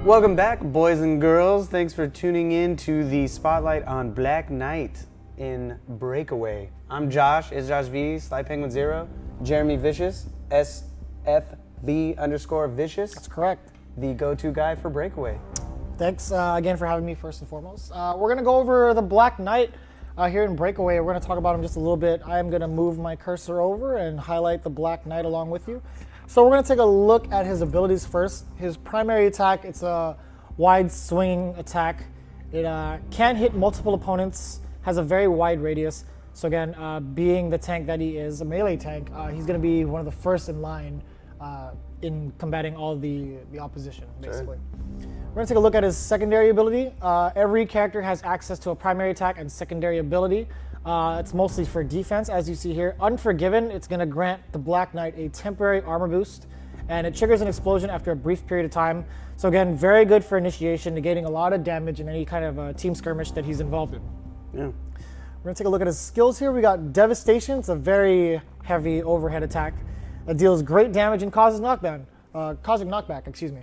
Welcome back, boys and girls. Thanks for tuning in to the Spotlight on Black Knight in Breakaway. I'm Josh, it's Josh V, Sly Penguin 0, Jeremy Vicious, SFB_Vicious. That's correct. The go-to guy for Breakaway. Thanks again for having me first and foremost. We're going to go over the Black Knight here in Breakaway. We're going to talk about him just a little bit. I'm going to move my cursor over and highlight the Black Knight along with you. So we're going to take a look at his abilities first. His primary attack, it's a wide swinging attack. It can hit multiple opponents, has a very wide radius. So again, being the tank that he is, a melee tank, he's going to be one of the first in line in combating all the opposition, basically. Sure. We're going to take a look at his secondary ability. Every character has access to a primary attack and secondary ability. It's mostly for defense, as you see here. Unforgiven, it's going to grant the Black Knight a temporary armor boost, and it triggers an explosion after a brief period of time. So again, very good for initiation, negating a lot of damage in any kind of team skirmish that he's involved in. Yeah. We're going to take a look at his skills here. We got Devastation. It's a very heavy overhead attack that deals great damage and causes knockback, excuse me.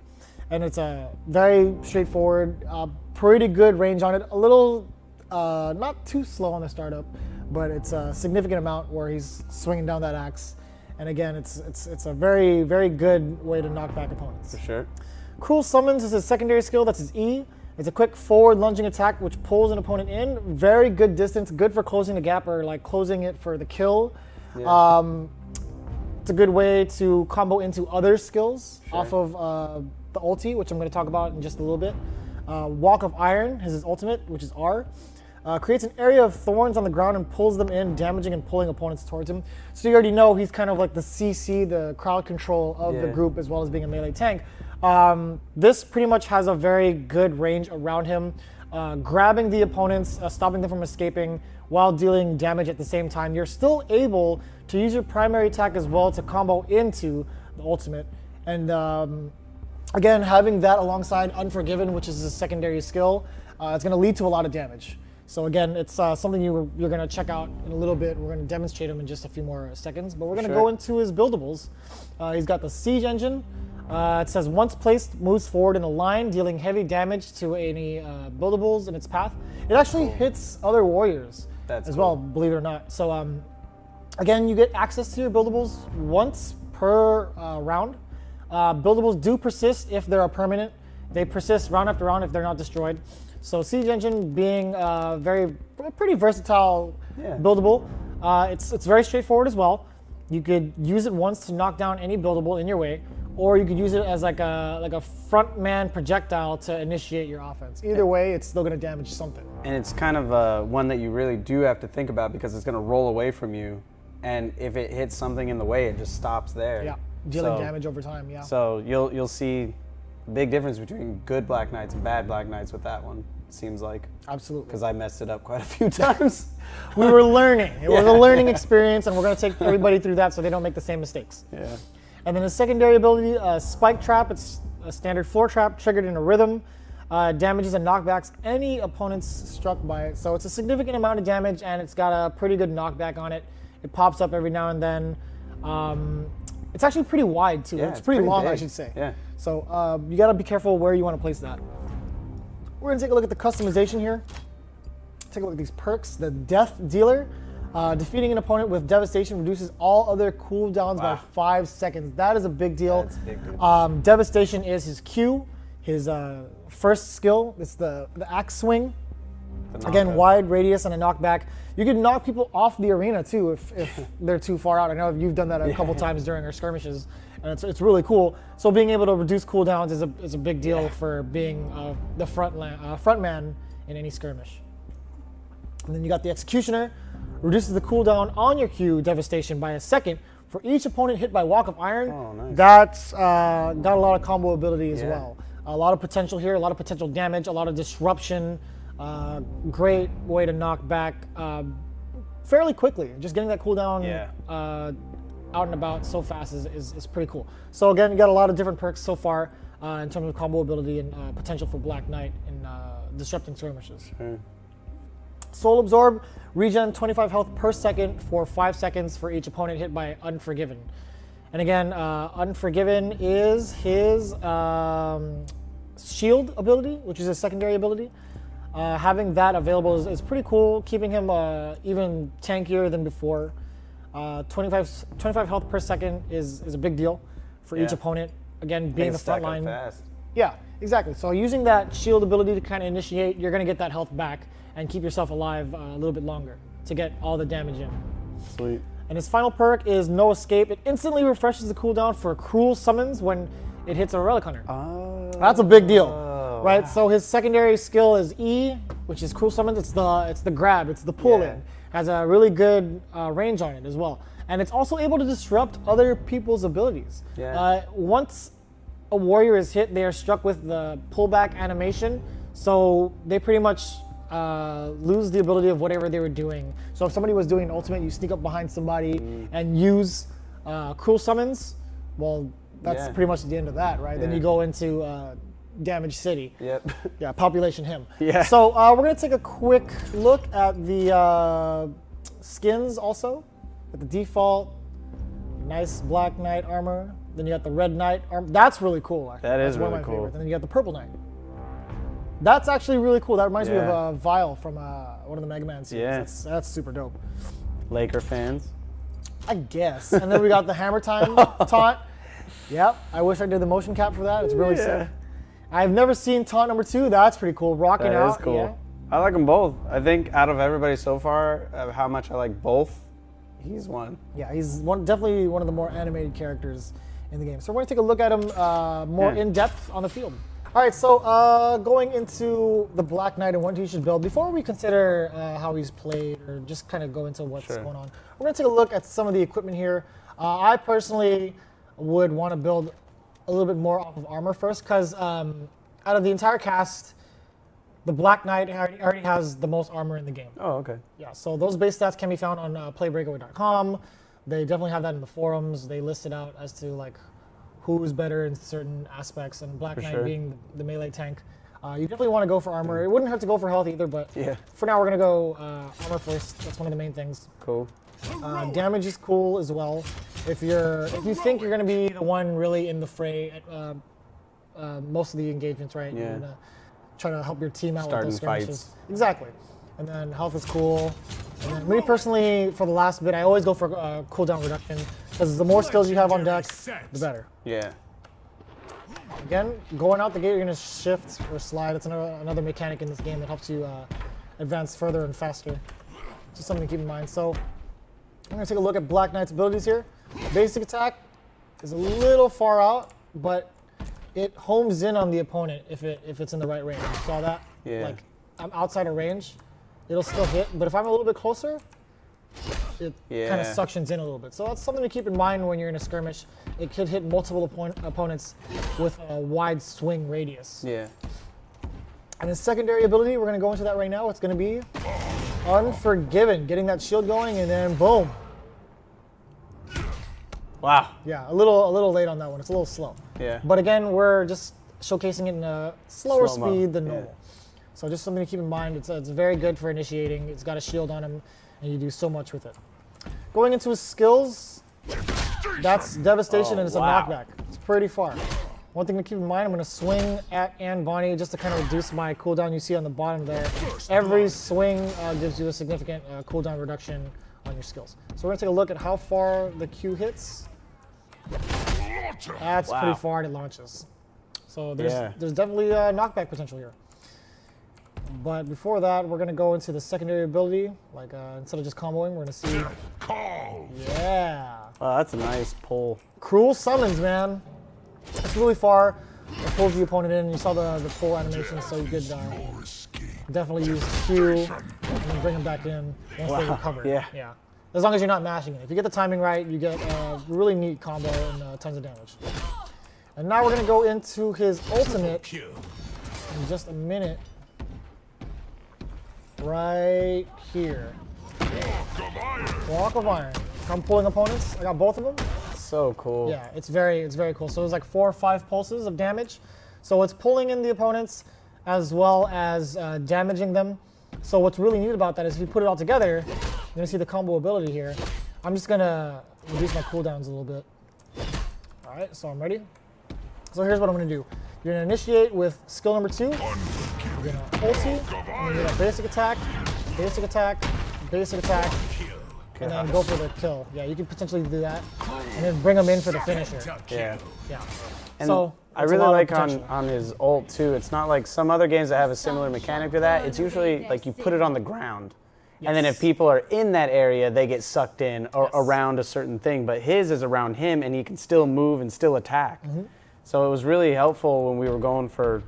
And it's a very straightforward, pretty good range on it. A little not too slow on the startup, but it's a significant amount where he's swinging down that axe. And again, it's a very, very good way to knock back opponents. For sure. Cruel Summons is his secondary skill. That's his E. It's a quick forward lunging attack which pulls an opponent in. Very good distance, good for closing the gap or like closing it for the kill. Yeah. It's a good way to combo into other skills off of the ulti, which I'm going to talk about in just a little bit. Walk of Iron is his ultimate, which is R. Creates an area of thorns on the ground and pulls them in, damaging and pulling opponents towards him. So you already know he's kind of like the CC, the crowd control of the group, as well as being a melee tank. This pretty much has a very good range around him, grabbing the opponents, stopping them from escaping while dealing damage at the same time. You're still able to use your primary attack as well to combo into the ultimate. And again, having that alongside Unforgiven, which is his secondary skill, it's going to lead to a lot of damage. So again, it's something you're going to check out in a little bit. We're going to demonstrate him in just a few more seconds, but we're going to go into his buildables. He's got the Siege Engine. It says once placed, moves forward in a line, dealing heavy damage to any buildables in its path. It actually hits other warriors as well, believe it or not. So again, you get access to your buildables once per round. Buildables do persist if they're a permanent. They persist round after round if they're not destroyed. So Siege Engine being pretty versatile buildable. It's very straightforward as well. You could use it once to knock down any buildable in your way, or you could use it as like a front man projectile to initiate your offense. Either way, it's still going to damage something. And it's kind of one that you really do have to think about because it's going to roll away from you, and if it hits something in the way, it just stops there. Yeah, dealing damage over time. Yeah. So you'll see a big difference between good Black Knights and bad Black Knights with that one. Seems like. Absolutely. Because I messed it up quite a few times. We were learning. It was a learning experience, and we're going to take everybody through that so they don't make the same mistakes. Yeah. And then the secondary ability, Spike Trap. It's a standard floor trap triggered in a rhythm. Damages and knockbacks any opponents struck by it. So it's a significant amount of damage, and it's got a pretty good knockback on it. It pops up every now and then. It's actually pretty wide, too. Yeah, it's pretty long, big. I should say. Yeah. So you got to be careful where you want to place that. We're going to take a look at the customization here. Take a look at these perks. The Death Dealer. Defeating an opponent with Devastation reduces all other cooldowns by 5 seconds. That is a big deal. That's a big deal. Devastation is his Q, his first skill. It's the axe swing. Again, wide radius and a knockback. You can knock people off the arena too if they're too far out. I know you've done that a couple times during our skirmishes, and it's really cool. So being able to reduce cooldowns is a big deal for being the front man in any skirmish. And then you got the Executioner, reduces the cooldown on your Q Devastation by a second for each opponent hit by Walk of Iron. Oh, nice. That's got a lot of combo ability as well. A lot of potential here, a lot of potential damage, a lot of disruption. Great way to knock back fairly quickly. Just getting that cooldown out and about so fast is pretty cool. So again, you got a lot of different perks so far in terms of combo ability and potential for Black Knight in disrupting skirmishes. Sure. Soul Absorb, regen 25 health per second for 5 seconds for each opponent hit by Unforgiven. And again, Unforgiven is his shield ability, which is his secondary ability. Having that available is pretty cool, keeping him even tankier than before. 25 health per second is a big deal for each opponent. Again, being the front line. Fast. Yeah, exactly. So using that shield ability to kind of initiate, you're going to get that health back and keep yourself alive a little bit longer to get all the damage in. Sweet. And his final perk is No Escape. It instantly refreshes the cooldown for cruel summons when it hits a relic hunter. Oh. That's a big deal, right? So his secondary skill is E, which is cruel summons. It's the grab, it's the pull in. Has a really good range on it as well. And it's also able to disrupt other people's abilities. Yeah. Once a warrior is hit, they are struck with the pullback animation. So they pretty much lose the ability of whatever they were doing. So if somebody was doing an ultimate, you sneak up behind somebody and use cruel summons, well, that's pretty much the end of that, right? Then you go into Damage City. Yep. Yeah, Population Him. Yeah. So we're gonna take a quick look at the skins also. At the default, nice Black Knight armor. Then you got the Red Knight armor. That's really cool. Actually. That is That's one really of my cool. favorites. And then you got the Purple Knight. That's actually really cool. That reminds me of Vile from one of the Mega Man series. Yeah. That's super dope. Laker fans. I guess. And then we got the Hammer Time taunt. Yep. I wish I did the motion cap for that. It's really sick. I've never seen taunt number 2. That's pretty cool. Rocking out. That is cool. Yeah. I like them both. I think out of everybody so far, of how much I like both, he's one. Yeah, he's definitely one of the more animated characters in the game. So we're going to take a look at him more in depth on the field. All right, so going into the Black Knight and what he should build, before we consider how he's played or just kind of go into what's going on, we're going to take a look at some of the equipment here. I personally would want to build a little bit more off of armor first because out of the entire cast, the Black Knight already has the most armor in the game. Oh, okay. Yeah, so those base stats can be found on playbreakaway.com. They definitely have that in the forums. They list it out as to like who's better in certain aspects, and Black Knight being the melee tank. You definitely want to go for armor. It wouldn't have to go for health either, but for now we're gonna go armor first. That's one of the main things. Cool. Damage is cool as well. If you think you're gonna be the one really in the fray at most of the engagements, right? You're gonna try to help your team out with those skirmishes. Fights. Exactly. And then health is cool. And then me personally, for the last bit, I always go for cooldown reduction because the more skills you have on deck, the better. Yeah. Again, going out the gate, you're gonna shift or slide. That's another mechanic in this game that helps you advance further and faster. Just something to keep in mind. So I'm gonna take a look at Black Knight's abilities here. Basic attack is a little far out, but it homes in on the opponent if it's in the right range. You saw that? Yeah. Like I'm outside of range, it'll still hit, but if I'm a little bit closer, it kind of suctions in a little bit. So that's something to keep in mind when you're in a skirmish. It could hit multiple opponents with a wide swing radius. Yeah. And his secondary ability, we're gonna go into that right now. It's gonna be Unforgiven, getting that shield going, and then boom. Wow. Yeah, a little late on that one. It's a little slow. Yeah. But again, we're just showcasing it in a slower Slow-mo. speed than normal. So just something to keep in mind. It's very good for initiating. It's got a shield on him, and you do so much with it. Going into his skills, that's Devastation, and it's a knockback. It's pretty far. One thing to keep in mind, I'm going to swing at Anne Bonnie just to kind of reduce my cooldown you see on the bottom there. Every swing gives you a significant cooldown reduction on your skills. So we're going to take a look at how far the Q hits. That's pretty far and it launches. So there's definitely knockback potential here. But before that, we're going to go into the secondary ability. Like instead of just comboing, we're going to see. Yeah. Oh, that's a nice pull. Cruel Summons, man. It's really far. It pulls the opponent in. You saw the pull animation, so you could definitely use Q and then bring them back in once they recover. Yeah. As long as you're not mashing it. If you get the timing right, you get a really neat combo and tons of damage. And now we're going to go into his ultimate in just a minute. Right here. Walk of Iron. I'm pulling opponents. I got both of them. So cool. Yeah, it's very cool. So it's like 4 or 5 pulses of damage. So it's pulling in the opponents as well as damaging them. So what's really neat about that is if you put it all together, you're gonna see the combo ability here. I'm just gonna reduce my cooldowns a little bit. All right, so I'm ready. So here's what I'm gonna do. You're gonna initiate with skill number 2. You're gonna ulti, and you're gonna basic attack, basic attack, basic attack, and then go for the kill. Yeah, you can potentially do that, and then bring them in for the finisher. Yeah. Yeah. And So I it's a really lot of like potential. on his ult too. It's not like some other games that have a similar mechanic to that. It's usually like you put it on the ground. And then if Yes. people are in that area, they get sucked in or Yes. around a certain thing. But his is around him, and he can still move and still attack. Mm-hmm. So it was really helpful when we were going for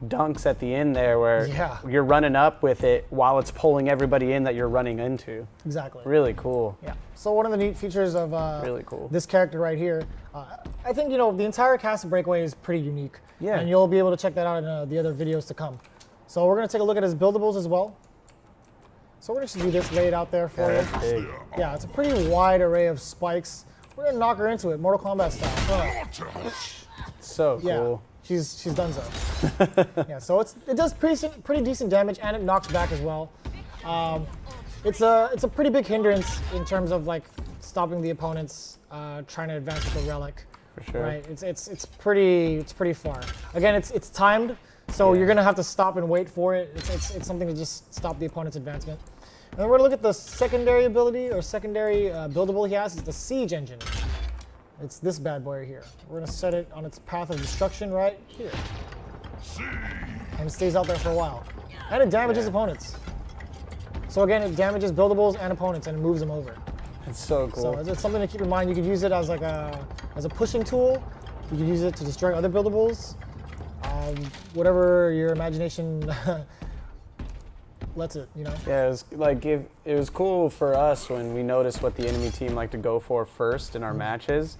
dunks at the end there, where Yeah. you're running up with it while it's pulling everybody in that you're running into. Exactly. Really cool. Yeah. So one of the neat features of Really cool. this character right here, I think the entire cast of Breakaway is pretty unique. Yeah. And you'll be able to check that out in the other videos to come. So we're gonna take a look at his buildables as well. So we're gonna just do this, lay it out there for you. That's big. Yeah, it's a pretty wide array of spikes. We're gonna knock her into it, Mortal Kombat style. So Yeah, cool. she's done so. Yeah, so it does pretty decent damage, and it knocks back as well. It's a pretty big hindrance in terms of like stopping the opponents trying to advance with the relic. For sure. Right, it's pretty far. Again, it's timed, so you're gonna have to stop and wait for it. It's something to just stop the opponent's advancement. And then we're gonna look at the secondary ability or secondary buildable he has. It's the Siege Engine. It's this bad boy right here. We're gonna set it on its path of destruction right here, and it stays out there for a while. And it damages opponents. So again, it damages buildables and opponents, and it moves them over. It's so cool. So it's something to keep in mind. You could use it as like a pushing tool. You could use it to destroy other buildables. Whatever your imagination lets it, Yeah, it was like it was cool for us when we noticed what the enemy team liked to go for first in our matches.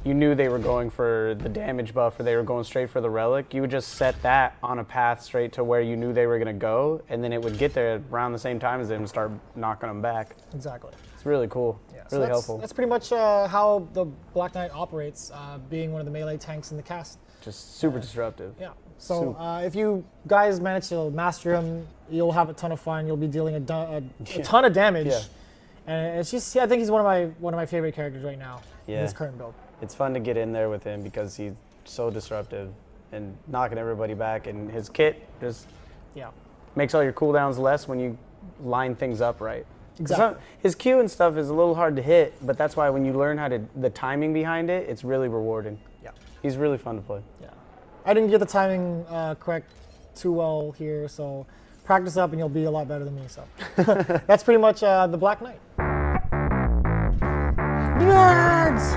You knew they were going for the damage buff or they were going straight for the relic. You would just set that on a path straight to where you knew they were going to go, and then it would get there around the same time as them and start knocking them back. Exactly. It's really cool. Yeah, so Really that's, helpful. That's pretty much how the Black Knight operates, being one of the melee tanks in the cast. Just super disruptive. Yeah. So if you guys manage to master him, you'll have a ton of fun. You'll be dealing a ton of damage. Yeah. And it's just, I think he's one of my favorite characters right now in Yeah. this current build. It's fun to get in there with him because he's so disruptive and knocking everybody back, and his kit just Yeah. makes all your cooldowns less when you line things up right. Exactly. His Q and stuff is a little hard to hit, but that's why when you learn the timing behind it, it's really rewarding. Yeah. He's really fun to play. Yeah. I didn't get the timing correct too well here, so practice up and you'll be a lot better than me. So that's pretty much the Black Knight. Nerds!